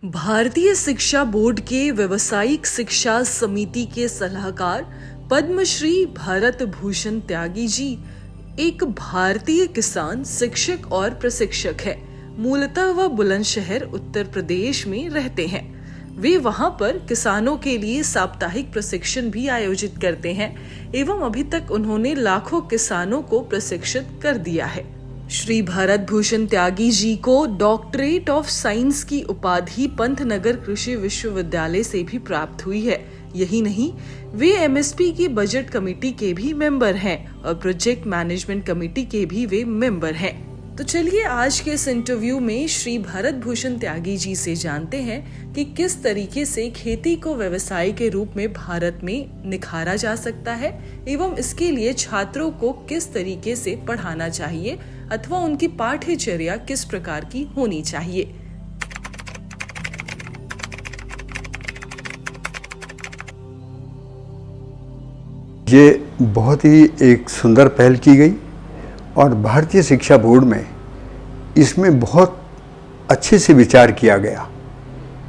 भारतीय शिक्षा बोर्ड के व्यावसायिक शिक्षा समिति के सलाहकार पद्मश्री भारत भूषण त्यागी जी एक भारतीय किसान शिक्षक और प्रशिक्षक है। मूलतः वह बुलंदशहर उत्तर प्रदेश में रहते हैं। वे वहां पर किसानों के लिए साप्ताहिक प्रशिक्षण भी आयोजित करते हैं एवं अभी तक उन्होंने लाखों किसानों को प्रशिक्षित कर दिया है। श्री भारत भूषण त्यागी जी को डॉक्टरेट ऑफ साइंस की उपाधि पंतनगर कृषि विश्वविद्यालय से भी प्राप्त हुई है। यही नहीं, वे एमएसपी की बजट कमेटी के भी मेंबर हैं और प्रोजेक्ट मैनेजमेंट कमेटी के भी वे मेंबर हैं। तो चलिए आज के इस इंटरव्यू में श्री भारत भूषण त्यागी जी से जानते हैं कि किस तरीके से खेती को व्यवसाय के रूप में भारत में निखारा जा सकता है एवं इसके लिए छात्रों को किस तरीके से पढ़ाना चाहिए अथवा उनकी पाठ्यचर्या किस प्रकार की होनी चाहिए। ये बहुत ही एक सुंदर पहल की गई और भारतीय शिक्षा बोर्ड में इसमें बहुत अच्छे से विचार किया गया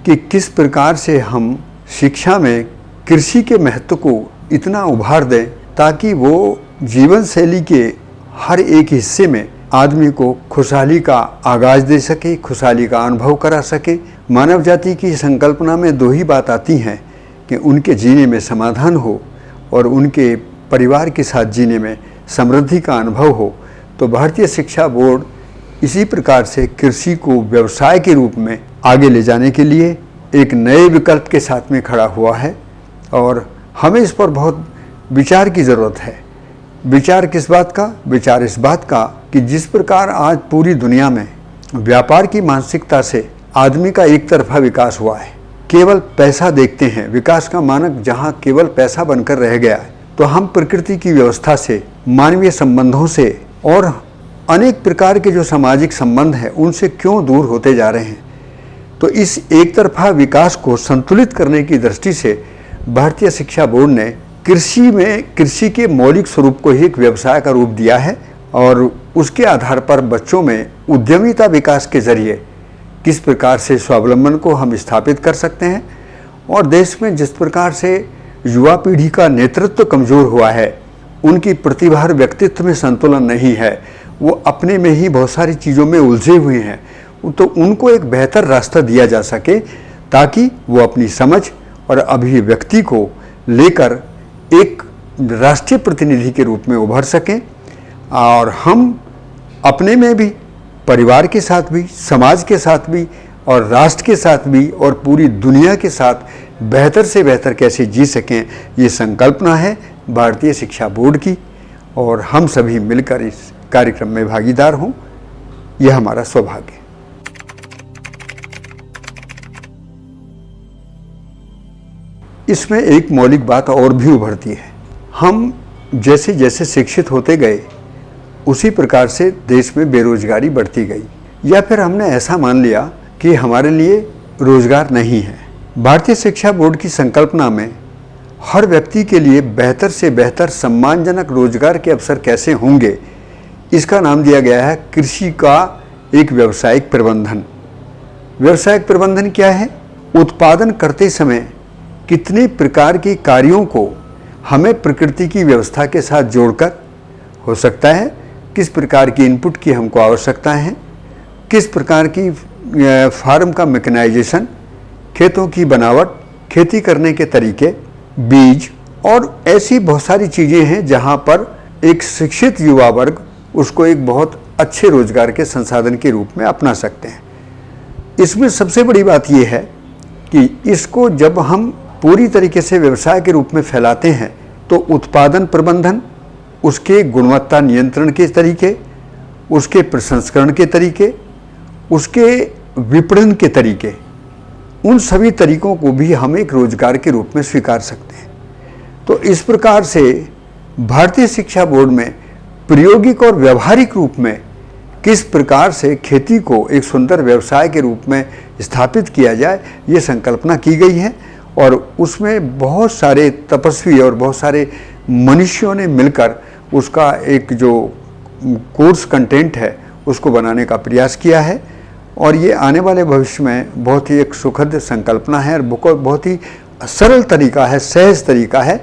कि किस प्रकार से हम शिक्षा में कृषि के महत्व को इतना उभार दें ताकि वो जीवन शैली के हर एक हिस्से में आदमी को खुशहाली का आगाज दे सके, खुशहाली का अनुभव करा सके। मानव जाति की संकल्पना में दो ही बात आती हैं कि उनके जीने में समाधान हो और उनके परिवार के साथ जीने में समृद्धि का अनुभव हो। तो भारतीय शिक्षा बोर्ड इसी प्रकार से कृषि को व्यवसाय के रूप में आगे ले जाने के लिए एक नए विकल्प के साथ में खड़ा हुआ है और हमें इस पर बहुत विचार की ज़रूरत है। विचार किस बात का? विचार इस बात का कि जिस प्रकार आज पूरी दुनिया में व्यापार की मानसिकता से आदमी का एक तरफा विकास हुआ है, केवल पैसा देखते हैं, विकास का मानक जहां केवल पैसा बनकर रह गया है, तो हम प्रकृति की व्यवस्था से, मानवीय संबंधों से और अनेक प्रकार के जो सामाजिक संबंध हैं उनसे क्यों दूर होते जा रहे हैं। तो इस एक तरफा विकास को संतुलित करने की दृष्टि से भारतीय शिक्षा बोर्ड ने कृषि के मौलिक स्वरूप को ही एक व्यवसाय का रूप दिया है और उसके आधार पर बच्चों में उद्यमिता विकास के जरिए किस प्रकार से स्वावलंबन को हम स्थापित कर सकते हैं और देश में जिस प्रकार से युवा पीढ़ी का नेतृत्व कमजोर हुआ है, उनकी प्रतिभा और व्यक्तित्व में संतुलन नहीं है, वो अपने में ही बहुत सारी चीज़ों में उलझे हुए हैं, तो उनको एक बेहतर रास्ता दिया जा सके ताकि वो अपनी समझ और अभिव्यक्ति को लेकर एक राष्ट्रीय प्रतिनिधि के रूप में उभर सकें और हम अपने में भी, परिवार के साथ भी, समाज के साथ भी और राष्ट्र के साथ भी और पूरी दुनिया के साथ बेहतर से बेहतर कैसे जी सकें, ये संकल्पना है भारतीय शिक्षा बोर्ड की और हम सभी मिलकर इस कार्यक्रम में भागीदार हों, यह हमारा सौभाग्य है। इसमें एक मौलिक बात और भी उभरती है। हम जैसे जैसे शिक्षित होते गए उसी प्रकार से देश में बेरोजगारी बढ़ती गई या फिर हमने ऐसा मान लिया कि हमारे लिए रोजगार नहीं है। भारतीय शिक्षा बोर्ड की संकल्पना में हर व्यक्ति के लिए बेहतर से बेहतर सम्मानजनक रोजगार के अवसर कैसे होंगे, इसका नाम दिया गया है कृषि का एक व्यावसायिक प्रबंधन। व्यावसायिक प्रबंधन क्या है? उत्पादन करते समय कितने प्रकार के कार्यों को हमें प्रकृति की व्यवस्था के साथ जोड़कर हो सकता है, किस प्रकार की इनपुट की हमको आवश्यकता है, किस प्रकार की फार्म का मैकेनाइजेशन, खेतों की बनावट, खेती करने के तरीके, बीज और ऐसी बहुत सारी चीज़ें हैं जहां पर एक शिक्षित युवा वर्ग उसको एक बहुत अच्छे रोजगार के संसाधन के रूप में अपना सकते हैं। इसमें सबसे बड़ी बात यह है कि इसको जब हम पूरी तरीके से व्यवसाय के रूप में फैलाते हैं तो उत्पादन प्रबंधन, उसके गुणवत्ता नियंत्रण के तरीके, उसके प्रसंस्करण के तरीके, उसके विपणन के तरीके, उन सभी तरीकों को भी हम एक रोजगार के रूप में स्वीकार सकते हैं। तो इस प्रकार से भारतीय शिक्षा बोर्ड में प्रायोगिक और व्यवहारिक रूप में किस प्रकार से खेती को एक सुंदर व्यवसाय के रूप में स्थापित किया जाए, ये संकल्पना की गई है और उसमें बहुत सारे तपस्वी और बहुत सारे मनुष्यों ने मिलकर उसका एक जो कोर्स कंटेंट है उसको बनाने का प्रयास किया है और ये आने वाले भविष्य में बहुत ही एक सुखद संकल्पना है और बहुत ही सरल तरीका है, सहज तरीका है।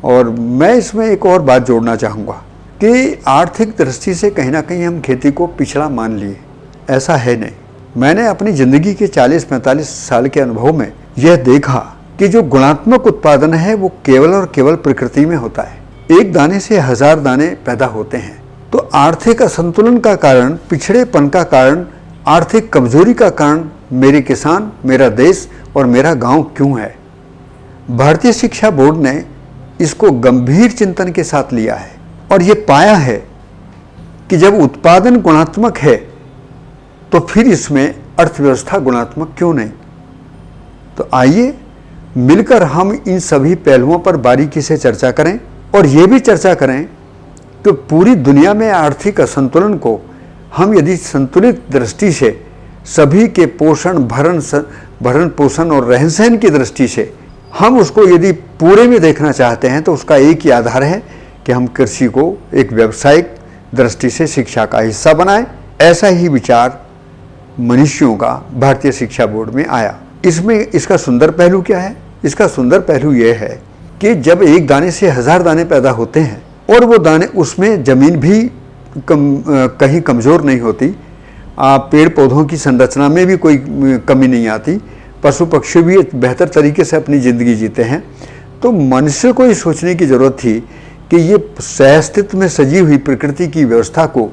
और मैं इसमें एक और बात जोड़ना चाहूँगा कि आर्थिक दृष्टि से कहीं ना कहीं हम खेती को पिछड़ा मान लिए, ऐसा है नहीं। मैंने अपनी ज़िंदगी के 40-45 साल के अनुभव में यह देखा कि जो गुणात्मक उत्पादन है वो केवल और केवल प्रकृति में होता है। एक दाने से 1000 दाने पैदा होते हैं। तो आर्थिक असंतुलन का कारण, पिछड़ेपन का कारण, आर्थिक कमजोरी का कारण मेरे किसान, मेरा देश और मेरा गांव क्यों है? भारतीय शिक्षा बोर्ड ने इसको गंभीर चिंतन के साथ लिया है और ये पाया है कि जब उत्पादन गुणात्मक है तो फिर इसमें अर्थव्यवस्था गुणात्मक क्यों नहीं। तो आइए मिलकर हम इन सभी पहलुओं पर बारीकी से चर्चा करें और ये भी चर्चा करें कि पूरी दुनिया में आर्थिक असंतुलन को हम यदि संतुलित दृष्टि से सभी के पोषण, भरण पोषण और रहन सहन की दृष्टि से हम उसको यदि पूरे में देखना चाहते हैं तो उसका एक ही आधार है कि हम कृषि को एक व्यावसायिक दृष्टि से शिक्षा का हिस्सा बनाएं। ऐसा ही विचार मनुष्यों का भारतीय शिक्षा बोर्ड में आया। इसमें इसका सुंदर पहलू क्या है? इसका सुंदर पहलू यह है कि जब एक दाने से 1000 दाने पैदा होते हैं और वो दाने, उसमें जमीन भी कहीं कमज़ोर नहीं होती, पेड़ पौधों की संरचना में भी कोई कमी नहीं आती, पशु पक्षी भी बेहतर तरीके से अपनी ज़िंदगी जीते हैं। तो मनुष्य को ये सोचने की ज़रूरत थी कि ये सहअस्तित्व में सजी हुई प्रकृति की व्यवस्था को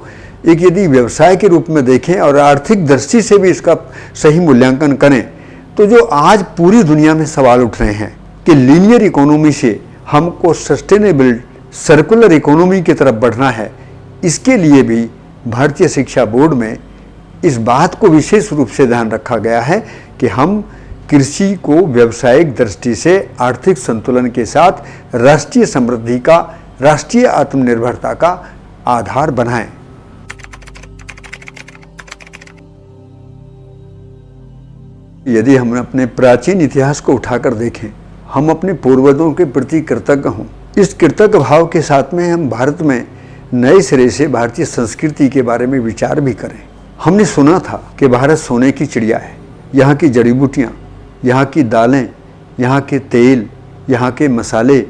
एक यदि व्यवसाय के रूप में देखें और आर्थिक दृष्टि से भी इसका सही मूल्यांकन करें, तो जो आज पूरी दुनिया में सवाल उठ रहे हैं कि लीनियर इकोनॉमी से हमको सस्टेनेबल सर्कुलर इकोनॉमी की तरफ बढ़ना है, इसके लिए भी भारतीय शिक्षा बोर्ड में इस बात को विशेष रूप से ध्यान रखा गया है कि हम कृषि को व्यावसायिक दृष्टि से आर्थिक संतुलन के साथ राष्ट्रीय समृद्धि का, राष्ट्रीय आत्मनिर्भरता का आधार बनाएं। यदि हम अपने प्राचीन इतिहास को उठाकर देखें, हम अपने पूर्वजों के प्रति कृतज्ञ हों। इस कृतज्ञ भाव के साथ में हम भारत में नए सिरे से भारतीय संस्कृति के बारे में विचार भी करें। हमने सुना था कि भारत सोने की चिड़िया है। यहाँ की जड़ी बूटियाँ, यहाँ की दालें, यहाँ के तेल, यहाँ के मसाले,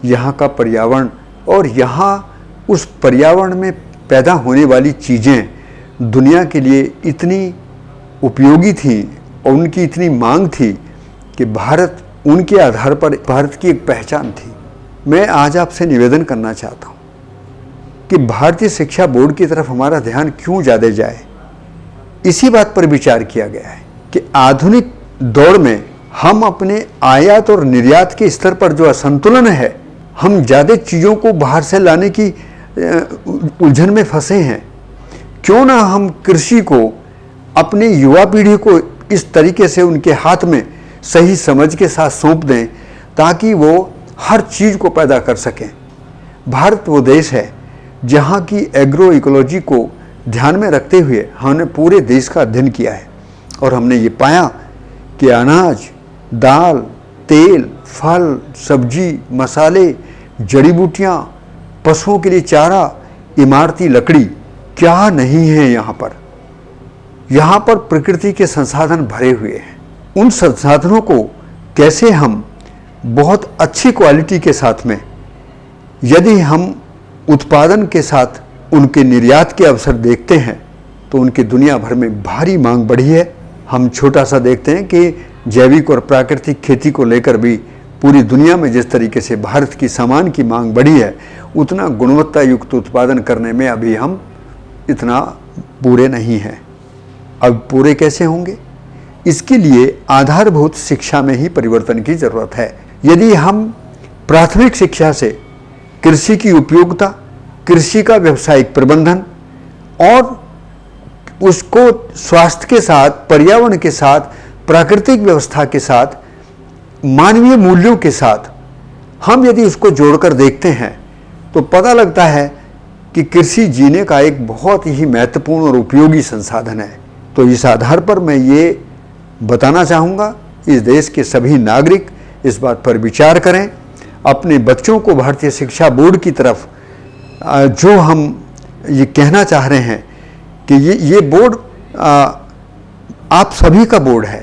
यहाँ का पर्यावरण और यहाँ उस पर्यावरण में पैदा होने वाली चीज़ें दुनिया के लिए इतनी उपयोगी थी और उनकी इतनी मांग थी कि भारत उनके आधार पर भारत की एक पहचान थी। मैं आज आपसे निवेदन करना चाहता हूँ कि भारतीय शिक्षा बोर्ड की तरफ हमारा ध्यान क्यों ज़्यादा जाए। इसी बात पर विचार किया गया है कि आधुनिक दौर में हम अपने आयात और निर्यात के स्तर पर जो असंतुलन है, हम ज़्यादा चीज़ों को बाहर से लाने की उलझन में फंसे हैं। क्यों ना हम कृषि को अपने युवा पीढ़ी को इस तरीके से उनके हाथ में सही समझ के साथ सौंप दें ताकि वो हर चीज़ को पैदा कर सकें। भारत वो देश है जहाँ की एग्रो इकोलॉजी को ध्यान में रखते हुए हमने पूरे देश का अध्ययन किया है और हमने ये पाया कि अनाज, दाल, तेल, फल, सब्जी, मसाले, जड़ी बूटियाँ, पशुओं के लिए चारा, इमारती लकड़ी क्या नहीं है। यहाँ पर प्रकृति के संसाधन भरे हुए हैं। उन संसाधनों को कैसे हम बहुत अच्छी क्वालिटी के साथ में यदि हम उत्पादन के साथ उनके निर्यात के अवसर देखते हैं तो उनकी दुनिया भर में भारी मांग बढ़ी है। हम छोटा सा देखते हैं कि जैविक और प्राकृतिक खेती को लेकर भी पूरी दुनिया में जिस तरीके से भारत की सामान की मांग बढ़ी है, उतना गुणवत्ता युक्त उत्पादन करने में अभी हम इतना पूरे नहीं हैं। अब पूरे कैसे होंगे? इसके लिए आधारभूत शिक्षा में ही परिवर्तन की जरूरत है। यदि हम प्राथमिक शिक्षा से कृषि की उपयोगिता, कृषि का व्यावसायिक प्रबंधन और उसको स्वास्थ्य के साथ, पर्यावरण के साथ, प्राकृतिक व्यवस्था के साथ, मानवीय मूल्यों के साथ हम यदि उसको जोड़कर देखते हैं तो पता लगता है कि कृषि जीने का एक बहुत ही महत्वपूर्ण और उपयोगी संसाधन है। तो इस आधार पर मैं ये बताना चाहूँगा, इस देश के सभी नागरिक इस बात पर विचार करें। अपने बच्चों को भारतीय शिक्षा बोर्ड की तरफ जो हम ये कहना चाह रहे हैं कि ये बोर्ड आप सभी का बोर्ड है,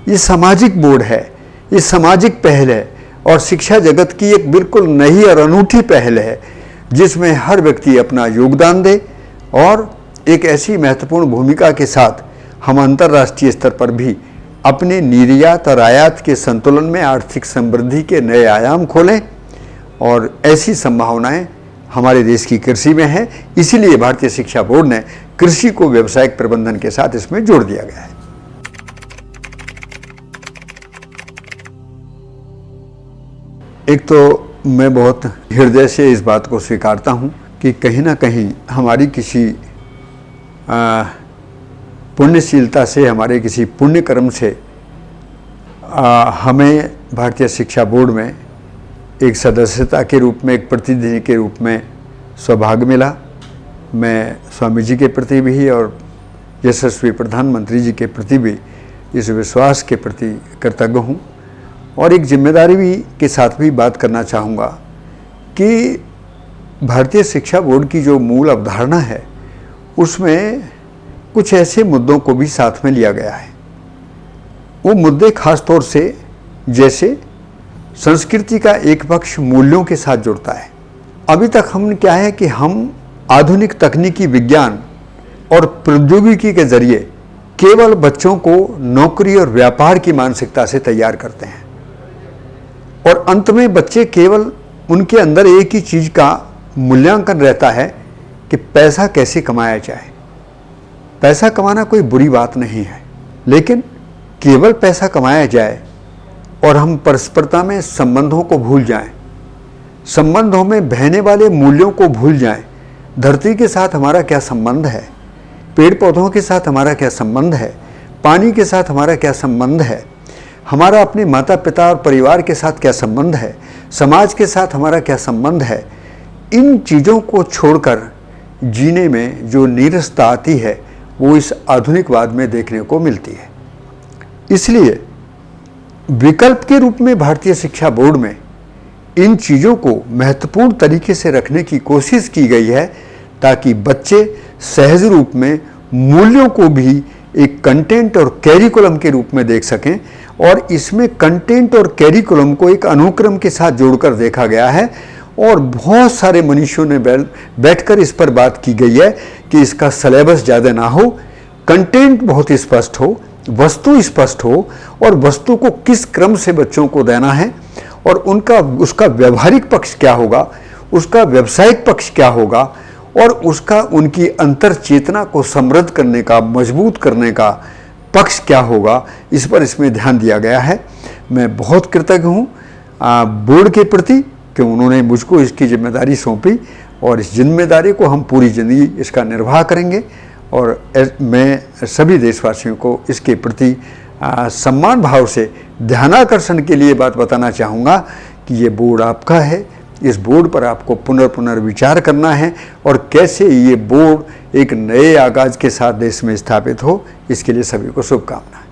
ये सामाजिक बोर्ड है, ये सामाजिक पहल है और शिक्षा जगत की एक बिल्कुल नई और अनूठी पहल है जिसमें हर व्यक्ति अपना योगदान दे और एक ऐसी महत्वपूर्ण भूमिका के साथ हम अंतर्राष्ट्रीय स्तर पर भी अपने निर्यात और आयात के संतुलन में आर्थिक समृद्धि के नए आयाम खोलें। और ऐसी संभावनाएं हमारे देश की कृषि में है, इसीलिए भारतीय शिक्षा बोर्ड ने कृषि को व्यावसायिक प्रबंधन के साथ इसमें जोड़ दिया गया है। एक तो मैं बहुत हृदय से इस बात को स्वीकारता हूँ कि कहीं ना कहीं हमारी किसी पुण्यशीलता से, हमारे किसी पुण्य कर्म से हमें भारतीय शिक्षा बोर्ड में एक सदस्यता के रूप में, एक प्रतिनिधि के रूप में सौभाग्य मिला। मैं स्वामी जी के प्रति भी और यशस्वी प्रधानमंत्री जी के प्रति भी इस विश्वास के प्रति कृतज्ञ हूँ और एक जिम्मेदारी भी के साथ भी बात करना चाहूँगा कि भारतीय शिक्षा बोर्ड की जो मूल अवधारणा है उसमें कुछ ऐसे मुद्दों को भी साथ में लिया गया है। वो मुद्दे खास तौर से जैसे संस्कृति का एक पक्ष मूल्यों के साथ जुड़ता है। अभी तक हम क्या है कि हम आधुनिक तकनीकी विज्ञान और प्रौद्योगिकी के जरिए केवल बच्चों को नौकरी और व्यापार की मानसिकता से तैयार करते हैं और अंत में बच्चे केवल उनके अंदर एक ही चीज का मूल्यांकन रहता है कि पैसा कैसे कमाया जाए। पैसा कमाना कोई बुरी बात नहीं है, लेकिन केवल पैसा कमाया जाए और हम परस्परता में संबंधों को भूल जाएं, संबंधों में बहने वाले मूल्यों को भूल जाएं। धरती के साथ हमारा क्या संबंध है, पेड़ पौधों के साथ हमारा क्या संबंध है, पानी के साथ हमारा क्या संबंध है, हमारा अपने माता पिता और परिवार के साथ क्या संबंध है, समाज के साथ हमारा क्या संबंध है। इन चीज़ों को छोड़कर जीने में जो नीरसता आती है वो इस आधुनिकवाद में देखने को मिलती है। इसलिए विकल्प के रूप में भारतीय शिक्षा बोर्ड में इन चीज़ों को महत्वपूर्ण तरीके से रखने की कोशिश की गई है ताकि बच्चे सहज रूप में मूल्यों को भी एक कंटेंट और कैरिकुलम के रूप में देख सकें और इसमें कंटेंट और कैरिकुलम को एक अनुक्रम के साथ जोड़कर देखा गया है और बहुत सारे मनीषियों ने बैठकर इस पर बात की गई है कि इसका सिलेबस ज़्यादा ना हो, कंटेंट बहुत स्पष्ट हो, वस्तु स्पष्ट हो और वस्तु को किस क्रम से बच्चों को देना है और उसका व्यवहारिक पक्ष क्या होगा, उसका व्यावसायिक पक्ष क्या होगा और उसका उनकी अंतर चेतना को समृद्ध करने का, मजबूत करने का पक्ष क्या होगा, इस पर इसमें ध्यान दिया गया है। मैं बहुत कृतज्ञ हूँ बोर्ड के प्रति कि उन्होंने मुझको इसकी जिम्मेदारी सौंपी और इस जिम्मेदारी को हम पूरी ज़िंदगी इसका निर्वाह करेंगे और मैं सभी देशवासियों को इसके प्रति सम्मान भाव से ध्यानाकर्षण के लिए बात बताना चाहूँगा कि ये बोर्ड आपका है, इस बोर्ड पर आपको पुनर्विचार करना है और कैसे ये बोर्ड एक नए आगाज के साथ देश में स्थापित हो, इसके लिए सभी को शुभकामनाएं।